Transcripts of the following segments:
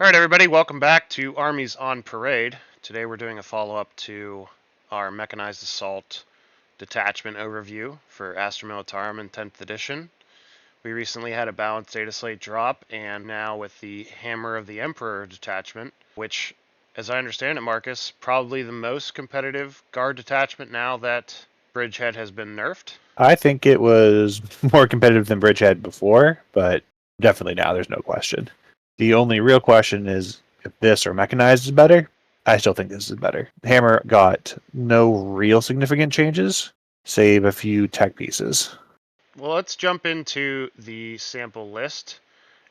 All right, everybody, welcome back to Armies on Parade. Today we're doing a follow-up to our Mechanized Assault Detachment overview for Astra Militarum in 10th edition. We recently had a balanced data slate drop, and now with the Hammer of the Emperor detachment, which, as I understand it, Marcus, probably the most competitive guard detachment now that Bridgehead has been nerfed. I think it was more competitive than Bridgehead before, but definitely now there's no question. The only real question is if this or Mechanized is better. I still think this is better. Hammer got no real significant changes, save a few tech pieces. Well, let's jump into the sample list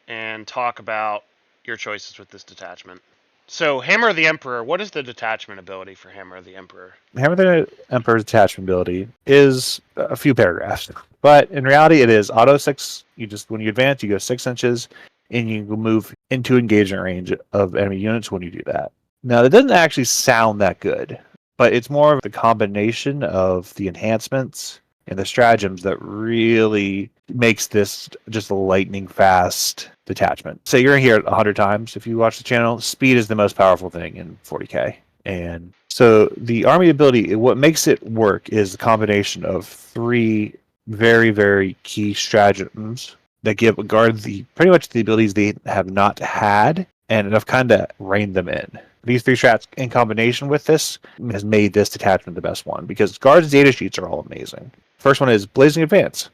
and talk about your choices with this detachment. So, Hammer of the Emperor, what is the detachment ability for Hammer of the Emperor? Hammer the Emperor's attachment ability is a few paragraphs, but in reality it is auto 6. You just, when you advance, you go 6 inches, and you move into engagement range of enemy units when you do that. Now, that doesn't actually sound that good, but it's more of the combination of the enhancements and the stratagems that really makes this just a lightning fast detachment. Say you're here 100 times if you watch the channel. Speed is the most powerful thing in 40k. And so the army ability, what makes it work is the combination of 3 very, very key stratagems that give a guard pretty much the abilities they have not had, and have kind of reined them in. These 3 strats in combination with this has made this detachment the best one, because guards' data sheets are all amazing. First one is Blazing Advance.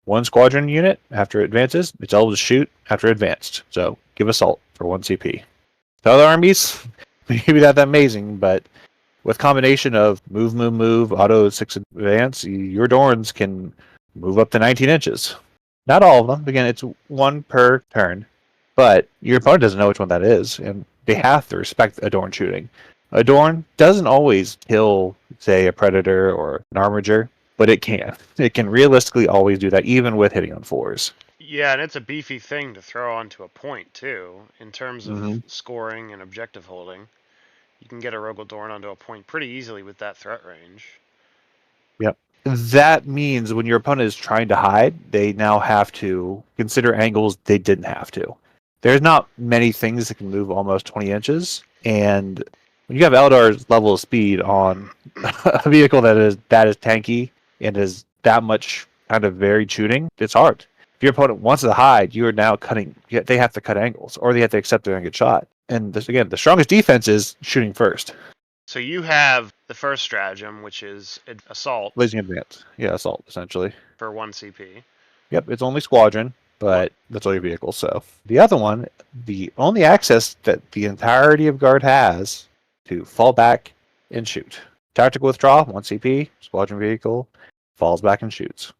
1 squadron unit, after it advances, it's able to shoot after advanced. So give assault for 1 CP. The other armies, maybe not that amazing, but with combination of move, auto 6 advance, your Dorns can move up to 19 inches. Not all of them. Again, it's 1 per turn. But your opponent doesn't know which one that is, and they have to respect Adorn shooting. Adorn doesn't always kill, say, a Predator or an Armiger, but it can. It can realistically always do that, even with hitting on 4s. Yeah, and it's a beefy thing to throw onto a point, too, in terms of scoring and objective holding. You can get a Rogel Dorn onto a point pretty easily with that threat range. Yep. That means when your opponent is trying to hide, they now have to consider angles they didn't have to. There's not many things that can move almost 20 inches, and when you have Eldar's level of speed on a vehicle that is tanky and is that much kind of varied shooting, it's hard. If your opponent wants to hide, you are now cutting. They have to cut angles, or they have to accept they're going to get shot. And this, again, the strongest defense is shooting first. So you have the first stratagem, which is Assault. Blazing Advance. Yeah, assault, essentially. For 1 CP. Yep, it's only squadron, but that's all your vehicles. So the other one, the only access that the entirety of guard has to fall back and shoot. Tactical withdrawal, 1 CP, squadron vehicle, falls back and shoots.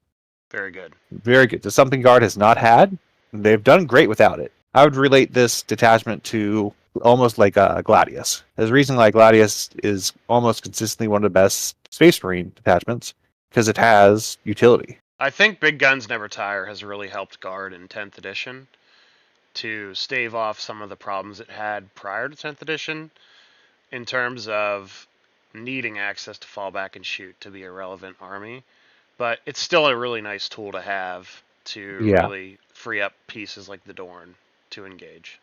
Very good. Very good. It's something guard has not had. They've done great without it. I would relate this detachment to almost like Gladius. There's a reason like Gladius is almost consistently one of the best Space Marine detachments, because it has utility. I think Big Guns Never Tire has really helped Guard in 10th edition to stave off some of the problems it had prior to 10th edition in terms of needing access to fall back and shoot to be a relevant army. But it's still a really nice tool to have to really free up pieces like the Dorn to engage.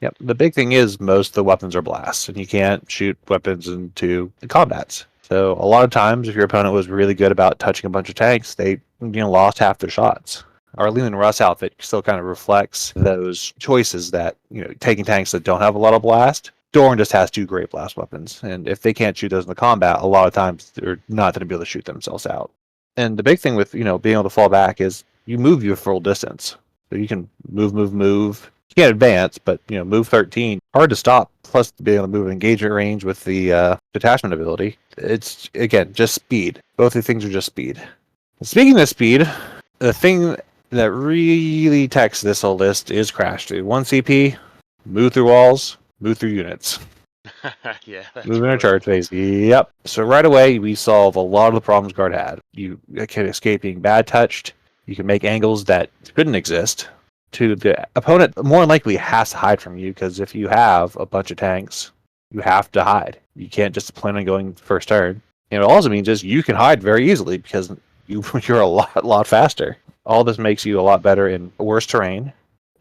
Yep. The big thing is most of the weapons are blasts, and you can't shoot weapons into the combats. So a lot of times, if your opponent was really good about touching a bunch of tanks, they lost half their shots. Our Leland Russ outfit still kind of reflects those choices that, taking tanks that don't have a lot of blast. Dorn just has 2 great blast weapons, and if they can't shoot those in the combat, a lot of times they're not going to be able to shoot themselves out. And the big thing with, being able to fall back is you move your full distance. So you can move. You can't advance, but move 13. Hard to stop. Plus, being able to move engagement range with the detachment ability. It's, again, just speed. Both the things are just speed. Speaking of speed, the thing that really takes this whole list is Crash. 1 CP, move through walls, move through units. Yeah, that's move in a charge phase. Yep. So right away, we solve a lot of the problems guard had. You can escape being bad touched. You can make angles that couldn't exist. To the opponent, more likely has to hide from you, because if you have a bunch of tanks, you have to hide. You can't just plan on going first turn. And it also means is you can hide very easily because you're a lot faster. All this makes you a lot better in worse terrain.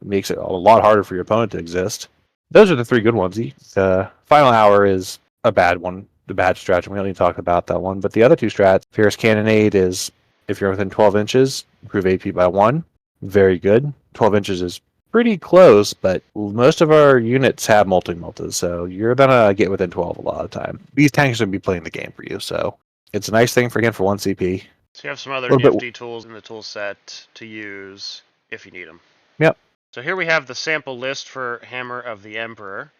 It makes it a lot harder for your opponent to exist. Those are the three good ones. The final hour is a bad one, the bad stratagem. We don't need to talk about that one. But the other two strats, Fierce Cannonade is if you're within 12 inches, improve AP by 1. Very good. 12 inches is pretty close, but most of our units have multi-multis, so you're going to get within 12 a lot of the time. These tanks are going to be playing the game for you, so it's a nice thing for, again, for 1 CP. So you have some other A little bit. nifty tools in the tool set to use if you need them. Yep. So here we have the sample list for Hammer of the Emperor.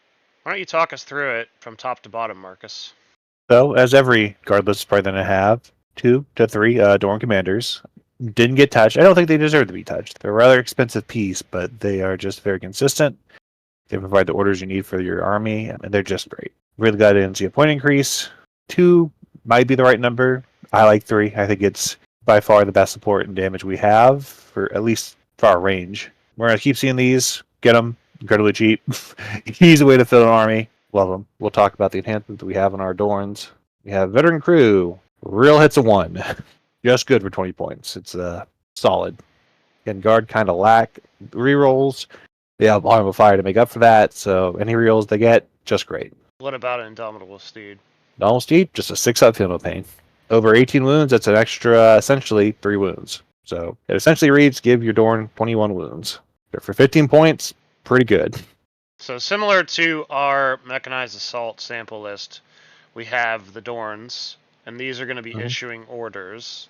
Why don't you talk us through it from top to bottom, Marcus? So, as every guard list is probably going to have, 2 to 3 Dorm Commanders. Didn't get touched. I don't think they deserve to be touched. They're a rather expensive piece, but they are just very consistent. They provide the orders you need for your army, and they're just great. Really glad I didn't see a point increase. 2 might be the right number. I like 3. I think it's by far the best support and damage we have, for at least for our range. We're going to keep seeing these. Get them. Incredibly cheap. Easy way to fill an army. Love them. We'll talk about the enhancements that we have on our Dorns. We have Veteran Crew. Real hits of 1. Just good for 20 points. It's solid. And guard kind of lack rerolls. They have Arm of Fire to make up for that, so any rerolls they get, just great. What about an Indomitable Steed? Donald Steed, just a 6-up Feel No Pain. Over 18 wounds, that's an extra, essentially, 3 wounds. So it essentially reads, give your Dorn 21 wounds. For 15 points, pretty good. So similar to our Mechanized Assault sample list, we have the Dorns, and these are going to be issuing orders.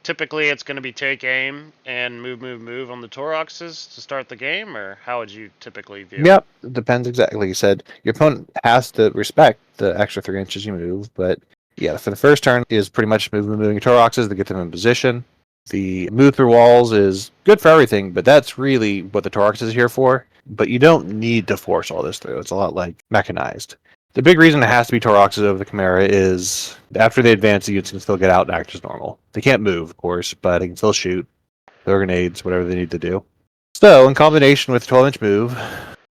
Typically, it's going to be take aim and move on the Toroxes to start the game, or how would you typically view it? Yep, it depends exactly. Like you said, your opponent has to respect the extra 3 inches you move, but yeah, for the first turn is pretty much moving your Toroxes to get them in position. The move through walls is good for everything, but that's really what the Torox is here for. But you don't need to force all this through. It's a lot like Mechanized. The big reason it has to be Toroxes over the Chimera is after they advance, the units can still get out and act as normal. They can't move, of course, but they can still shoot, throw grenades, whatever they need to do. So, in combination with 12-inch move,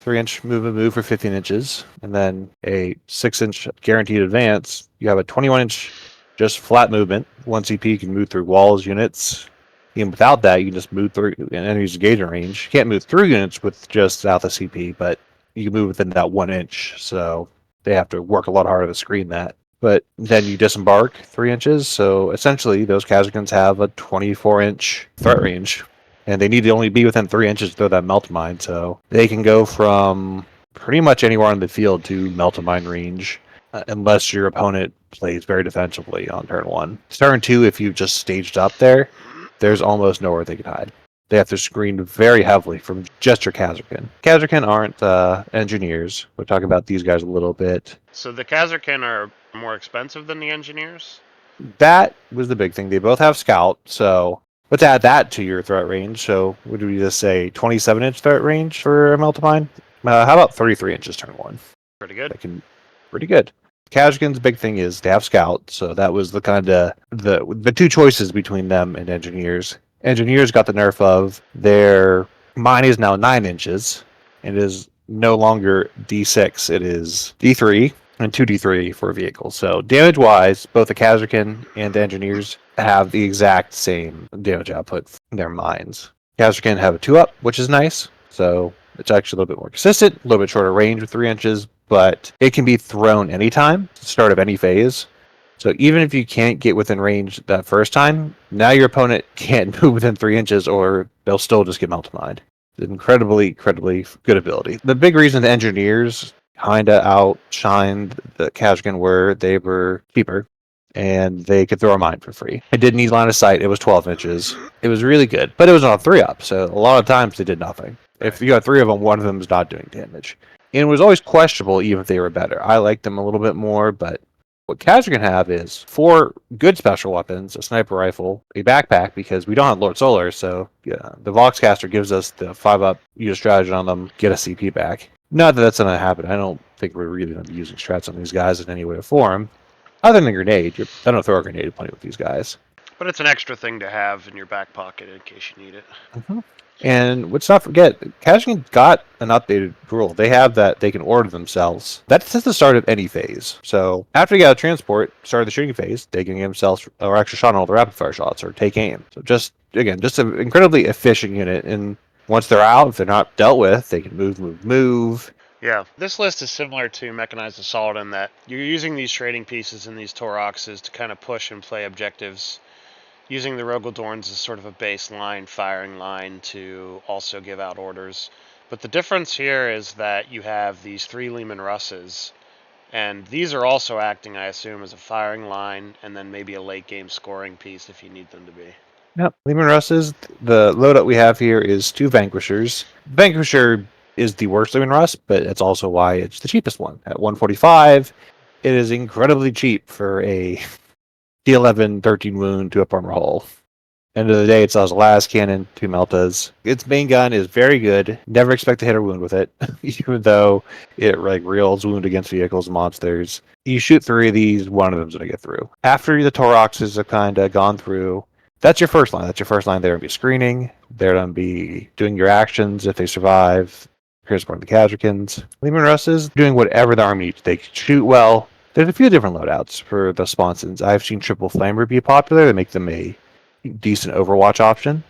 3-inch move for 15 inches, and then a 6-inch guaranteed advance, you have a 21-inch just flat movement. 1 CP, you can move through walls, units. Even without that, you can just move through an enemy's engagement range. You can't move through units with just south of CP, but you can move within that 1 inch, so they have to work a lot harder to screen that. But then you disembark 3 inches, so essentially those Kazakans have a 24-inch threat range, and they need to only be within 3 inches to throw that melt mine, so they can go from pretty much anywhere on the field to melt mine range, unless your opponent plays very defensively on turn 1. Turn 2, if you've just staged up there, there's almost nowhere they can hide. They have to screen very heavily from just your Kazarkan. Kazarkan aren't engineers. We'll talk about these guys a little bit. So the Kazarkan are more expensive than the engineers? That was the big thing. They both have scout, so let's add that to your threat range. So would we just say 27-inch threat range for a Meltamine? How about 33 inches turn 1? Pretty good. Pretty good. Kazarkan's big thing is they have scout, so that was the kind of the two choices between them and engineers. Engineers got the nerf of their mine is now 9 inches and is no longer D6. It is D3 and 2D3 for vehicles. So damage wise, both the Kazarkan and the engineers have the exact same damage output in their mines. Kazarkan have a 2-up, which is nice. So it's actually a little bit more consistent, a little bit shorter range with 3 inches, but it can be thrown anytime, start of any phase. So even if you can't get within range that first time, now your opponent can't move within 3 inches or they'll still just get multiplied. It's an incredibly good ability. The big reason the engineers kind of outshined the Kazarkan were they were cheaper and they could throw a mine for free. It didn't need line of sight. It was 12 inches. It was really good, but it was on a 3-up, so a lot of times they did nothing. If you got 3 of them, one of them is not doing damage. And it was always questionable even if they were better. I liked them a little bit more, but what Kazarkan have is 4 good special weapons, a sniper rifle, a backpack, because we don't have Lord Solar, so yeah, the Voxcaster gives us the 5-up, use strategy on them, get a CP back. Not that that's going to happen. I don't think we're really going to be using strats on these guys in any way or form. Other than grenade, I don't throw a grenade plenty with these guys. But it's an extra thing to have in your back pocket in case you need it. Mm-hmm. And let's not forget, Kazarkan got an updated rule. They have that they can order themselves. That's at the start of any phase. So after you got a transport, start of the shooting phase, they can give themselves or extra shot on all the rapid fire shots or take aim. So just an incredibly efficient unit. And once they're out, if they're not dealt with, they can move. Yeah, this list is similar to Mechanized Assault in that you're using these trading pieces and these Toroxes to kind of push and play objectives, using the Rogaldorns as sort of a baseline firing line to also give out orders. But the difference here is that you have these 3 Lehman Russes, and these are also acting, I assume, as a firing line and then maybe a late game scoring piece if you need them to be. Yep. Lehman Russes, the loadout we have here is 2 Vanquishers. Vanquisher is the worst Lehman Russ, but it's also why it's the cheapest one. At 145, it is incredibly cheap for a D11 13 wound, 2 up armor hull. End of the day, it sells a las cannon, 2 meltas. Its main gun is very good. Never expect to hit a wound with it, even though it like reels wound against vehicles and monsters. You shoot 3 of these, one of them's gonna get through. After the Toroxes have kind of gone through, that's your first line. That's your first line. They're gonna be screening. They're gonna be doing your actions if they survive. Here's one of the Kazrakins. Lehman Russes doing whatever the army needs. They shoot well. There's a few different loadouts for the sponsons. I've seen Triple Flamer be popular. They make them a decent Overwatch option.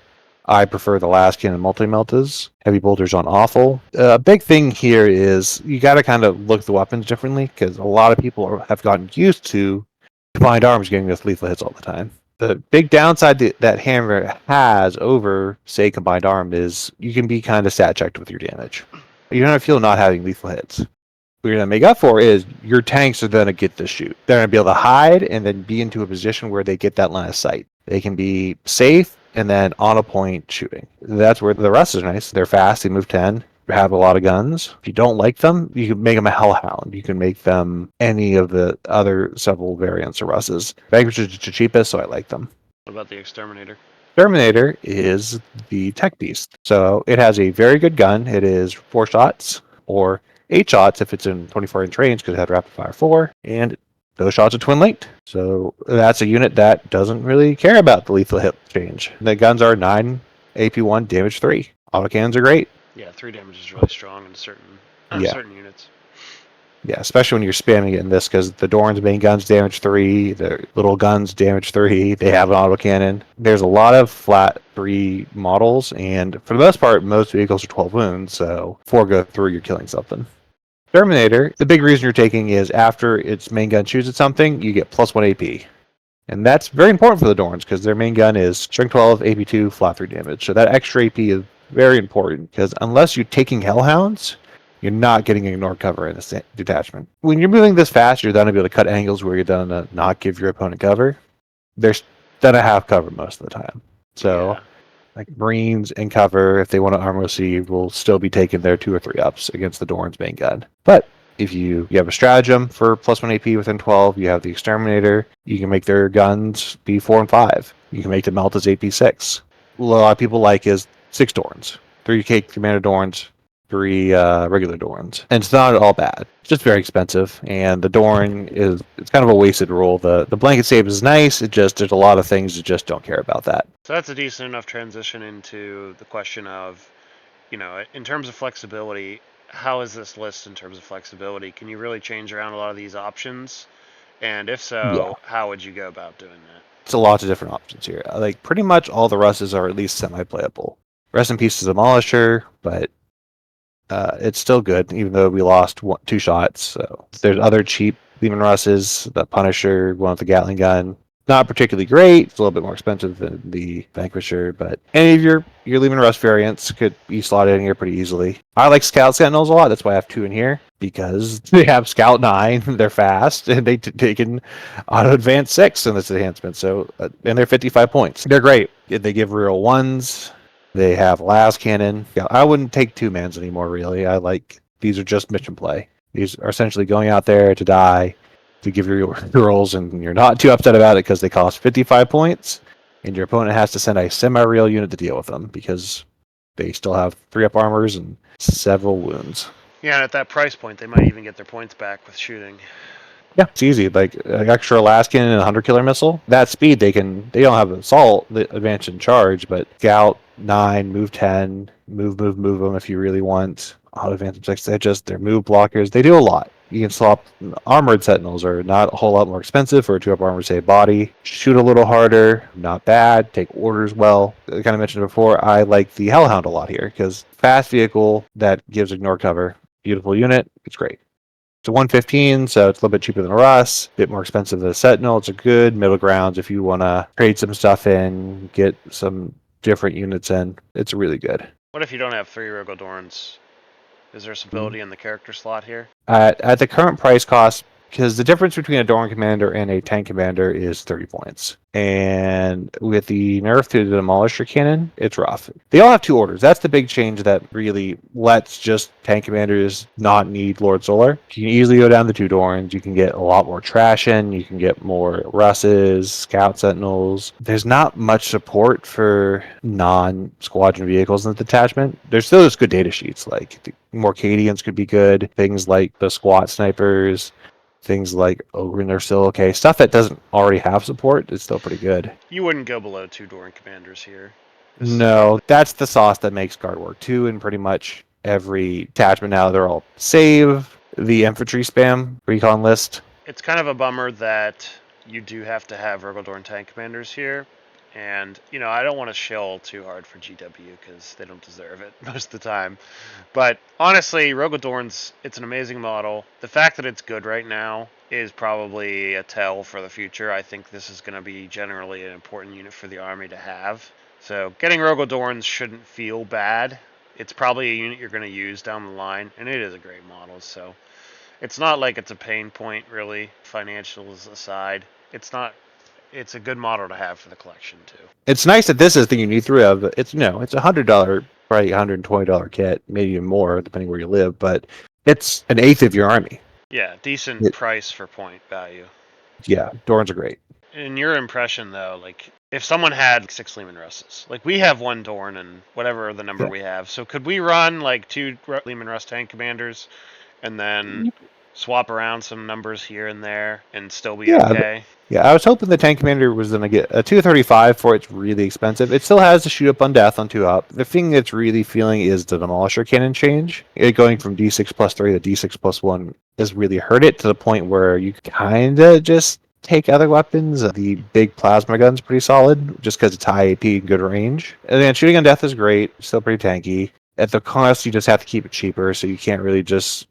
I prefer the Laskin and multi-meltas. Heavy bolters on awful. A big thing here is you got to kind of look at the weapons differently because a lot of people have gotten used to combined arms getting with lethal hits all the time. The big downside that hammer has over, say, combined arm is you can be kind of stat checked with your damage. You're going to feel not having lethal hits. What you're going to make up for is your tanks are going to get the shoot. They're going to be able to hide and then be into a position where they get that line of sight. They can be safe and then on a point shooting. That's where the rest is nice. They're fast. They move 10. Have a lot of guns. If you don't like them, you can make them a Hellhound. You can make them any of the other several variants of Russes. Vanquish is the cheapest, so I like them. What about the Exterminator? Exterminator is the tech beast. So it has a very good gun. It is 4 shots or 8 shots if it's in 24-inch range because it had rapid fire 4. And those shots are twin linked. So that's a unit that doesn't really care about the lethal hit change. The guns are 9 AP1, damage 3. Autocannons are great. Yeah, 3 damage is really strong in certain units. Yeah, especially when you're spamming it in this, because the Doran's main guns damage 3, the little guns damage 3, they have an autocannon. There's a lot of flat 3 models, and for the most part, most vehicles are 12 wounds, so 4 go through, you're killing something. Terminator, the big reason you're taking is after its main gun shoots at something, you get plus 1 AP. And that's very important for the Dorns, because their main gun is strength 12, AP2, flat 3 damage. So that extra AP is very important, because unless you're taking Hellhounds, you're not getting ignored cover in this detachment. When you're moving this fast, you're going to be able to cut angles where you're going to not give your opponent cover. They're going to have cover most of the time. So, like Marines and cover, if they want to armor receive, will still be taking their 2 or 3 ups against the Doran's main gun. But if you have a stratagem for plus 1 AP within 12, you have the Exterminator, you can make their guns be 4 and 5. You can make them melt as AP6. A lot of people like is 6 Dorans, 3K Commander Dorans, 3 regular Dorans. And it's not at all bad. It's just very expensive, and the Doran it's kind of a wasted rule. The blanket save is nice, there's a lot of things that just don't care about that. So that's a decent enough transition into the question of, in terms of flexibility, how is this list in terms of flexibility? Can you really change around a lot of these options? And if so, how would you go about doing that? It's a lot of different options here. Like, pretty much all the Russes are at least semi-playable. Rest in peace to Demolisher, but it's still good, even though we lost 2 shots. So there's other cheap Lehman Russes, the Punisher, one with the Gatling gun. Not particularly great. It's a little bit more expensive than the Vanquisher, but any of your Lehman Russ variants could be slotted in here pretty easily. I like Scout Sentinels a lot. That's why I have 2 in here, because they have Scout 9, they're fast, and they can auto advance 6 in this enhancement. So and they're 55 points. They're great. They give real 1s. They have las cannon. Yeah, I wouldn't take 2-mans anymore, really. These are just mission play. These are essentially going out there to die, to give your rolls, and you're not too upset about it because they cost 55 points, and your opponent has to send a semi-real unit to deal with them because they still have 3-up armors and several wounds. Yeah, and at that price point, they might even get their points back with shooting. Yeah, it's easy. Like extra Alaskan and a 100 killer missile. That speed, they don't have assault, the advantage in charge, but Scout 9, move 10, move them if you really want. Auto advantage 6, they're move blockers. They do a lot. You can swap. Armored Sentinels are not a whole lot more expensive for a 2-up armor save body. Shoot a little harder, not bad. Take orders well. I kind of mentioned before, I like the Hellhound a lot here because fast vehicle that gives ignore cover. beautiful unit. It's great. It's a 115, so it's a little bit cheaper than a Russ, a bit more expensive than a Sentinel. It's a good middle ground if you want to trade some stuff in, get some different units in. It's really good. What if you don't have 3 Rogodorns? Is there stability in the character slot here? At the current price cost, because the difference between a Dorn commander and a tank commander is 30 points. And with the nerf to the Demolisher cannon, it's rough. They all have 2 orders. That's the big change that really lets just tank commanders not need Lord Solar. You can easily go down the 2 Dorns. You can get a lot more trash in. You can get more Russes, Scout Sentinels. There's not much support for non-squadron vehicles in the detachment. There's still just good data sheets. Like the Morcadians could be good. Things like the squat snipers, things like Ogren are still okay. Stuff that doesn't already have support is still pretty good. You wouldn't go below 2 Doran commanders here. No, that's the sauce that makes guard work. 2 in pretty much every attachment now. They're all save the infantry spam recon list. It's kind of a bummer that you do have to have Rogodorn tank commanders here. And, I don't want to shill too hard for GW because they don't deserve it most of the time. But honestly, Rogodorn's, it's an amazing model. The fact that it's good right now is probably a tell for the future. I think this is going to be generally an important unit for the army to have. So getting Rogodorns shouldn't feel bad. It's probably a unit you're going to use down the line, and it is a great model. So it's not like it's a pain point, really, financials aside. It's a good model to have for the collection too. It's nice that this is the unique three of. It's it's $100, probably $120 kit, maybe even more depending where you live, but it's an eighth of your army. Yeah, decent price for point value. Yeah, Dorns are great. In your impression, though, like if someone had 6 Lehman Russes, like we have 1 Dorn and whatever the number we have, so could we run like 2 Lehman Russ tank commanders and then swap around some numbers here and there and still be okay? Yeah, I was hoping the tank commander was going to get a 235 for it's really expensive. It still has the shoot up on death on 2 up. The thing that's really feeling is the Demolisher cannon change. It going from D6 plus 3 to D6 plus 1 has really hurt it to the point where you kind of just take other weapons. The big plasma gun's pretty solid just because it's high AP and good range. And then shooting on death is great, still pretty tanky. At the cost, you just have to keep it cheaper, so you can't really just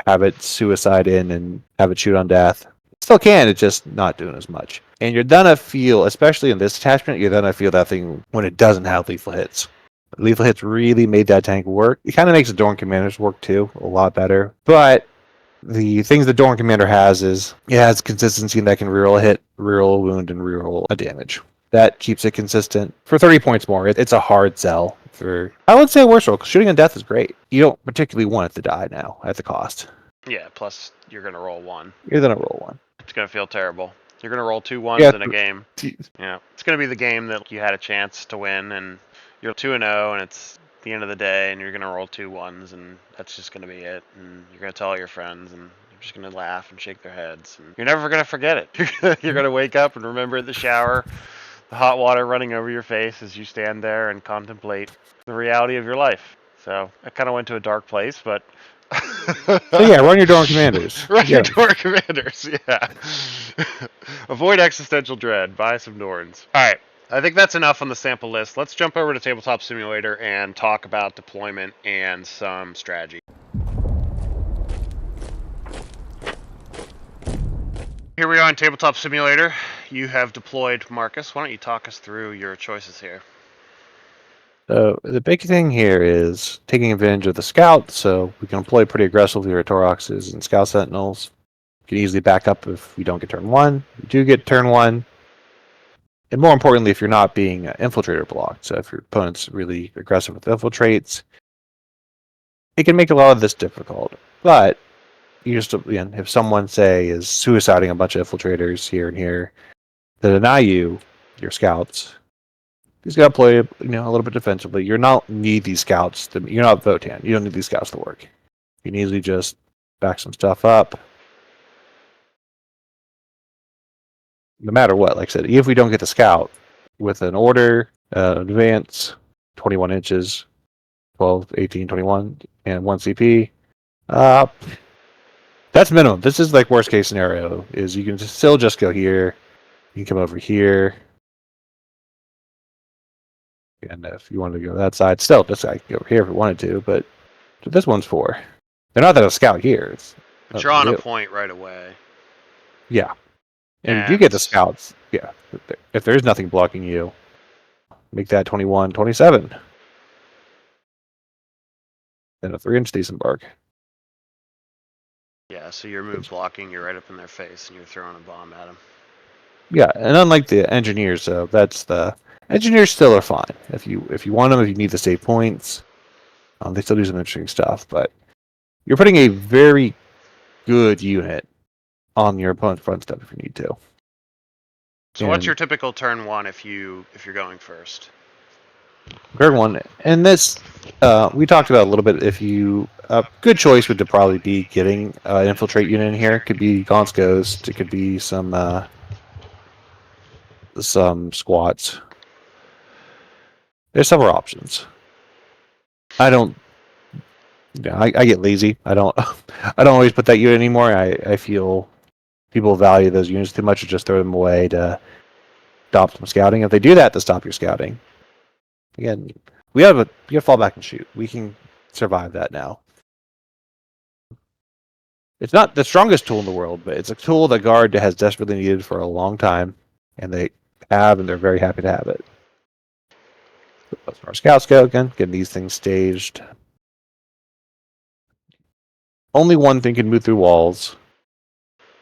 have it suicide in and have it shoot on death. Still can, it's just not doing as much. And you're gonna feel, especially in this attachment, you're gonna feel that thing when it doesn't have lethal hits. Lethal hits really made that tank work. It kind of makes the Dorn Commanders work too, a lot better. But the things the Dorn Commander has is it has consistency that can reroll a hit, reroll a wound, and reroll a damage. That keeps it consistent. For 30 points more, it's a hard sell. For I would say a worse roll, because shooting on death is great. You don't particularly want it to die now at the cost. Yeah, plus you're going to roll 1. You're gonna roll 1. It's going to feel terrible. You're going to roll 2 1s in a game. Geez. Yeah, it's going to be the game that you had a chance to win, and you're 2-0, and it's the end of the day, and you're going to roll 2 1s, and that's just going to be it. And you're going to tell all your friends, and you're just going to laugh and shake their heads. And you're never going to forget it. You're going to wake up and remember the shower, the hot water running over your face as you stand there and contemplate the reality of your life. So I kind of went to a dark place, but. So yeah, run your Dorn Commanders. Run your Dorn Commanders, yeah. Avoid existential dread. Buy some Dorns. Alright, I think that's enough on the sample list. Let's jump over to Tabletop Simulator and talk about deployment and some strategy. Here we are in Tabletop Simulator. You have deployed Marcus. Why don't you talk us through your choices here? So the big thing here is taking advantage of the scout, so we can deploy pretty aggressively our Toroxes and Scout Sentinels. You can easily back up if we don't get turn 1. We do get turn 1. And more importantly, if you're not being infiltrator blocked, so if your opponent's really aggressive with infiltrates, it can make a lot of this difficult. But you just, again, if someone, say, is suiciding a bunch of infiltrators here and here, to deny you your scouts, he's got to play, a little bit defensively. You don't need these scouts to. You're not Votan. You don't need these scouts to work. You can easily just back some stuff up. No matter what, like I said, if we don't get the scout with an order, advance, 21 inches, 12, 18, 21, and 1 CP, that's minimum. This is like worst case scenario. Is you can still just go here. You can come over here. And if you wanted to go that side, still this guy can go over here if we wanted to, but this one's for. They're not that a scout here. It's But you're nothing on to a do. point right away. Yeah. And if you get And the scouts, yeah. If there's nothing blocking you, make that 21, 27. Then a 3-inch disembark. yeah, so your move blocking, you're right up in their face and you're throwing a bomb at them. Yeah, and unlike the engineers, though, that's the engineers still are fine. If you want them, if you need to save points, they still do some interesting stuff. But you're putting a very good unit on your opponent's front step if you need to. So what's your And typical turn one if you're going first? third one, and this we talked about a little bit. If you a good choice would to probably be getting an infiltrate unit in here. It could be Gaunt's Ghost. It could be some squats. There's several options. I don't. Yeah, I get lazy. I don't. I don't always put that unit anymore. I feel people value those units too much to just throw them away to stop some scouting. If they do that to stop your scouting, again, we have fall back and shoot. We can survive that now. It's not the strongest tool in the world, but it's a tool that Guard has desperately needed for a long time, and they have, and they're very happy to have it. That's our scouts go again, getting these things staged. Only one thing can move through walls.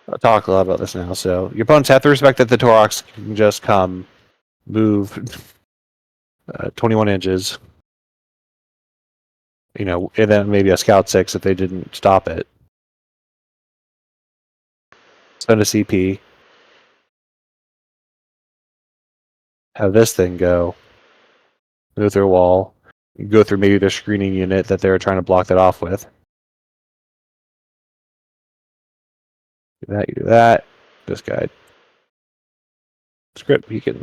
I'll talk a lot about this now. So your opponents have to respect that the Torox can just come, move 21 inches. And then maybe a Scout 6 if they didn't stop it. Spend a CP. Have this thing go through a wall. Go through maybe their screening unit that they're trying to block that off with. Do that, you do that. This guy. Script, he can,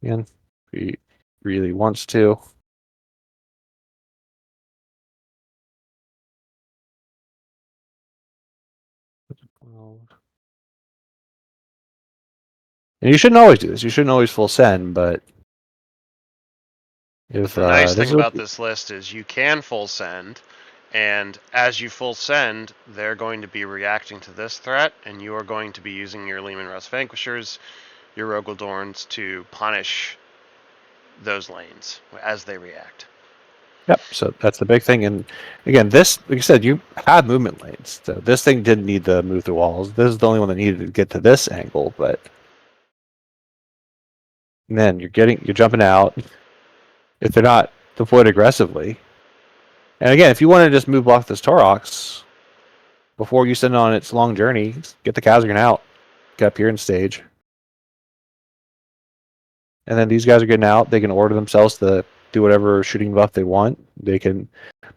again, if he really wants to. And you shouldn't always do this. You shouldn't always full send, but if The nice this thing is about this list is you can full send, and as you full send, they're going to be reacting to this threat, and you are going to be using your Lehman Russ Vanquishers, your Rogaldorns, to punish those lanes as they react. Yep. So that's the big thing. And again, this, like you said, you have movement lanes. So this thing didn't need to move through walls. This is the only one that needed to get to this angle. But then you're jumping out if they're not deployed aggressively. And again, if you want to just move off this Torox before you send it on its long journey, get the Kazgan out, get up here and stage. And then these guys are getting out. They can order themselves to do whatever shooting buff they want. They can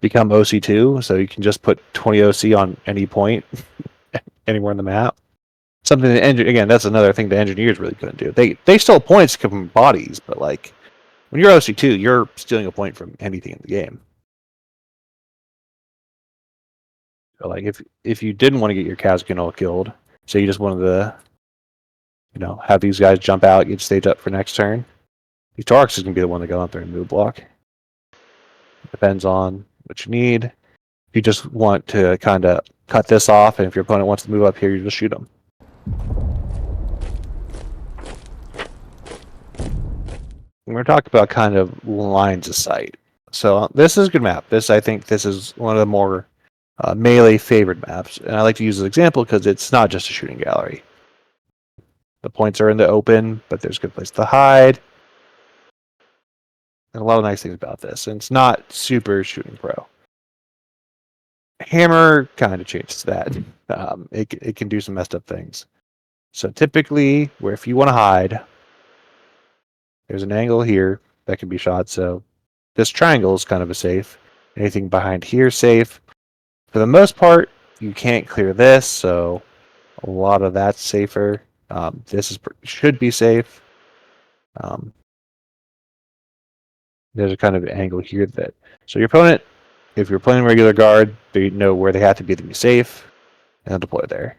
become OC2, so you can just put 20 OC on any point, anywhere on the map. Something that, again, that's another thing the engineers really couldn't do. They stole points from bodies, but like when you're OC2, you're stealing a point from anything in the game. So like if you didn't want to get your Kazgan all killed, so you just wanted to, have these guys jump out, get stage up for next turn. These Torox is gonna be the one to go out there and move block. Depends on what you need. If you just want to kind of cut this off, and if your opponent wants to move up here, you just shoot them. We're going to talk about kind of lines of sight. So this is a good map. I think this is one of the more melee favored maps, and I like to use this example because it's not just a shooting gallery. The points are in the open, but there's a good place to hide. And a lot of nice things about this, and it's not super shooting pro. Hammer kind of changes that. It can do some messed up things. So typically, where if you want to hide, there's an angle here that can be shot. So this triangle is kind of a safe. Anything behind here is safe. For the most part, you can't clear this, so a lot of that's safer. This should be safe. There's a kind of angle here that so your opponent, if you're playing regular guard, they know where they have to be safe, and they'll deploy there.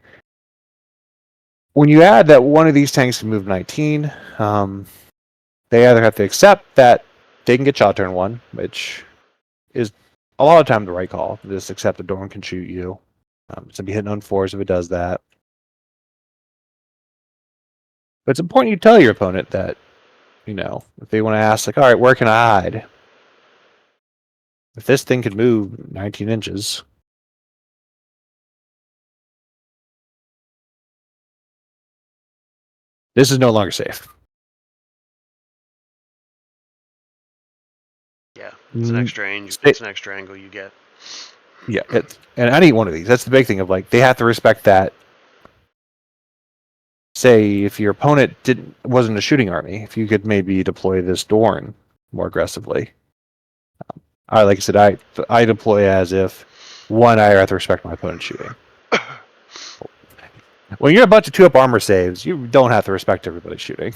When you add that one of these tanks can move 19, they either have to accept that they can get shot turn one, which is a lot of time the right call. Just accept the Dorn can shoot you. It's gonna be hitting on 4s if it does that. But it's important you tell your opponent that, if they want to ask, like, all right, where can I hide? If this thing could move 19 inches, this is no longer safe. Yeah, it's an extra angle. It, It's an extra angle you get. yeah, and any one of these. That's the big thing of like they have to respect that. Say if your opponent wasn't a shooting army, if you could maybe deploy this Dorn more aggressively. Like I said, I deploy as if one, I have to respect my opponent's shooting. When you're a bunch of 2-up armor saves, you don't have to respect everybody's shooting.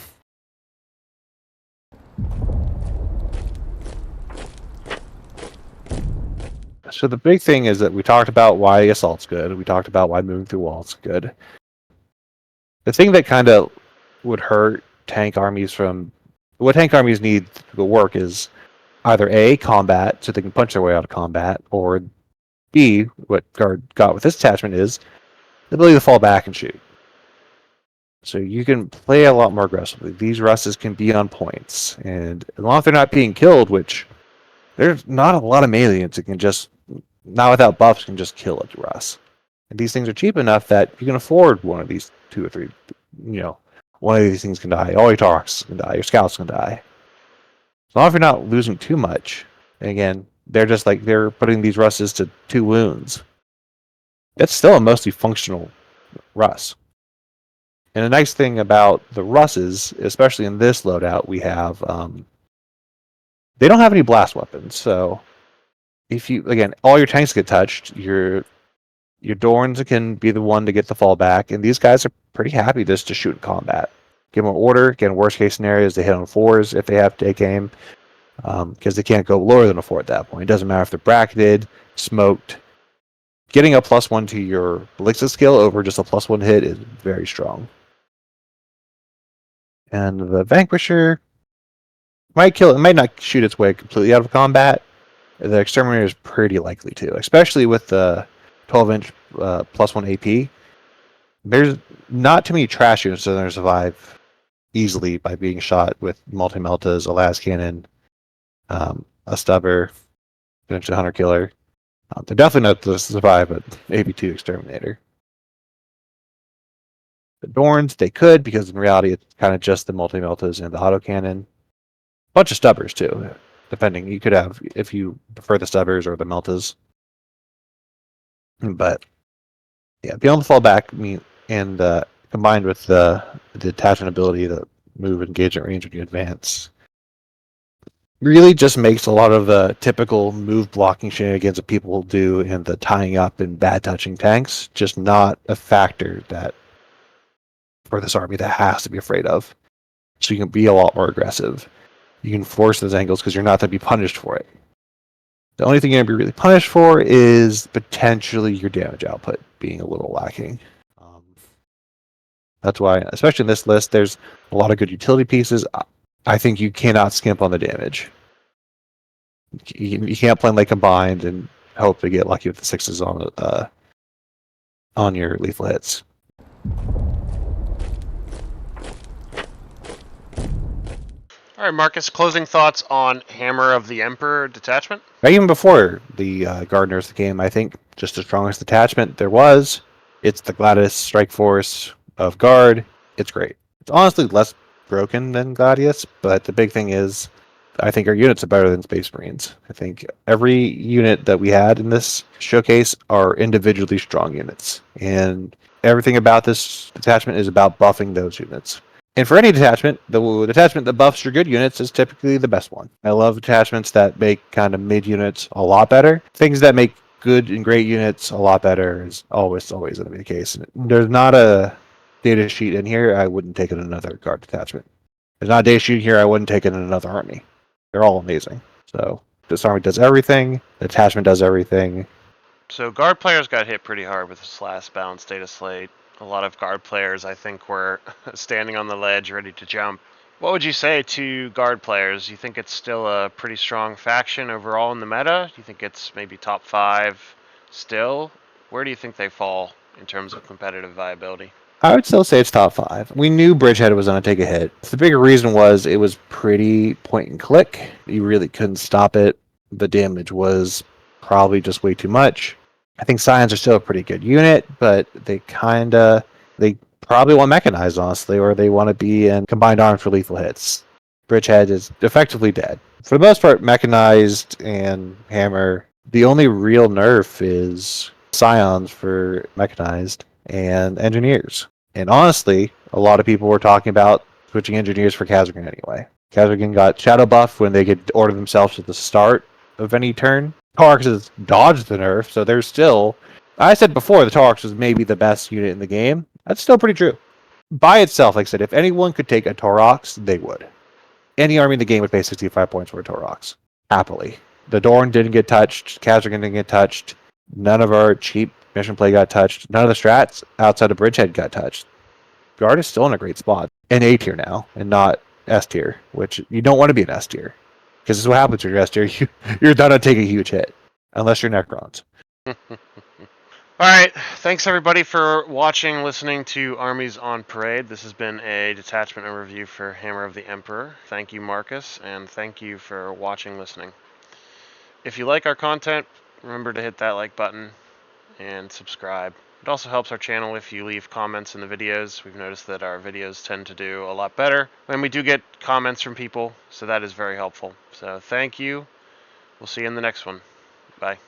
So the big thing is that we talked about why assault's good. We talked about why moving through walls is good. The thing that kind of would hurt tank armies from what tank armies need to work is either A, combat, so they can punch their way out of combat, or B, what Guard got with this attachment is the ability to fall back and shoot. So you can play a lot more aggressively. These Russes can be on points, and as long as they're not being killed, which there's not a lot of meleeans that can just, not without buffs, can just kill a Russ. And these things are cheap enough that you can afford one of these 2 or 3. One of these things can die. All your Tarks can die. Your Scouts can die. As long as you're not losing too much. And again, they're putting these Russes to 2 wounds. That's still a mostly functional Russ. And the nice thing about the Russes, especially in this loadout, we have they don't have any blast weapons. So if all your tanks get touched, your Dorns can be the one to get the fallback, and these guys are pretty happy just to shoot in combat. Give them an order. Again, worst case scenario is they hit on 4s if they have to take aim, because they can't go lower than a 4 at that point. It doesn't matter if they're bracketed, smoked. Getting a +1 to your ballistic skill over just a +1 hit is very strong. And the Vanquisher might kill. It might not shoot its way completely out of combat. The Exterminator is pretty likely to, especially with the 12-inch +1 AP. There's not too many trash units that are going to survive easily by being shot with multi-meltas, a las cannon, a stubber, potentially hunter killer. They're definitely not to survive an AP2 Exterminator. The Dorns, they could, because in reality it's kind of just the multi-meltas and the autocannon. Bunch of stubbers too, depending. You could have, if you prefer the stubbers or the meltas. But yeah, being able to fall back and combined with the detachment ability to move engagement range when you advance, really just makes a lot of the typical move blocking shenanigans that people do and the tying up and bad touching tanks just not a factor that for this army that has to be afraid of. So you can be a lot more aggressive. You can force those angles because you're not going to be punished for it. The only thing you're going to be really punished for is potentially your damage output being a little lacking. That's why, especially in this list, there's a lot of good utility pieces. I think you cannot skimp on the damage. You can't play like combined and hope to get lucky with the 6s on your lethal hits. All right, Marcus, closing thoughts on Hammer of the Emperor detachment? Even before the Gardeners game, I think just the strongest detachment there was. It's the Gladius Strike Force of Guard. It's great. It's honestly less broken than Gladius, but the big thing is I think our units are better than Space Marines. I think every unit that we had in this showcase are individually strong units, and everything about this detachment is about buffing those units. And for any detachment, the detachment that buffs your good units is typically the best one. I love detachments that make kind of mid units a lot better. Things that make good and great units a lot better is always going to be the case. There's not a data sheet in here I wouldn't take in another guard detachment. There's not a data sheet here I wouldn't take in another army. They're all amazing. So this army does everything. The attachment does everything. So guard players got hit pretty hard with this last balanced data slate. A lot of guard players, I think, were standing on the ledge, ready to jump What would you say to guard players? You think it's still a pretty strong faction overall in the meta? You think it's maybe top 5 still? Where do you think they fall in terms of competitive viability? I would still say it's top five. We knew Bridgehead was going to take a hit. The bigger reason was it was pretty point and click. You really couldn't stop it. The damage was probably just way too much. I think Scions are still a pretty good unit, but they probably want mechanized, honestly, or they want to be in combined arms for lethal hits. Bridgehead is effectively dead. For the most part, mechanized and hammer. The only real nerf is Scions for mechanized and engineers. And honestly, a lot of people were talking about switching engineers for Kazragan anyway. Kazragan got shadow buff when they could order themselves at the start of any turn. Taurox has dodged the nerf, so there's still. I said before the Taurox was maybe the best unit in the game. That's still pretty true. By itself, like I said, if anyone could take a Taurox, they would. Any army in the game would pay 65 points for a Taurox. Happily. The Dorn didn't get touched. Kazragan didn't get touched. None of our cheap mission play got touched. None of the strats outside of Bridgehead got touched. Guard is still in a great spot. In A tier now, and not S tier, which you don't want to be an S tier. Because this is what happens when you're S tier. You're done to take a huge hit. Unless you're Necrons. All right, thanks everybody for watching, listening to Armies on Parade. This has been a detachment overview for Hammer of the Emperor. Thank you, Marcus, and thank you for watching, listening. If you like our content, remember to hit that like button and subscribe. It also helps our channel if you leave comments in the videos. We've noticed that our videos tend to do a lot better when we do get comments from people, so that is very helpful. So thank you. We'll see you in the next one. Bye.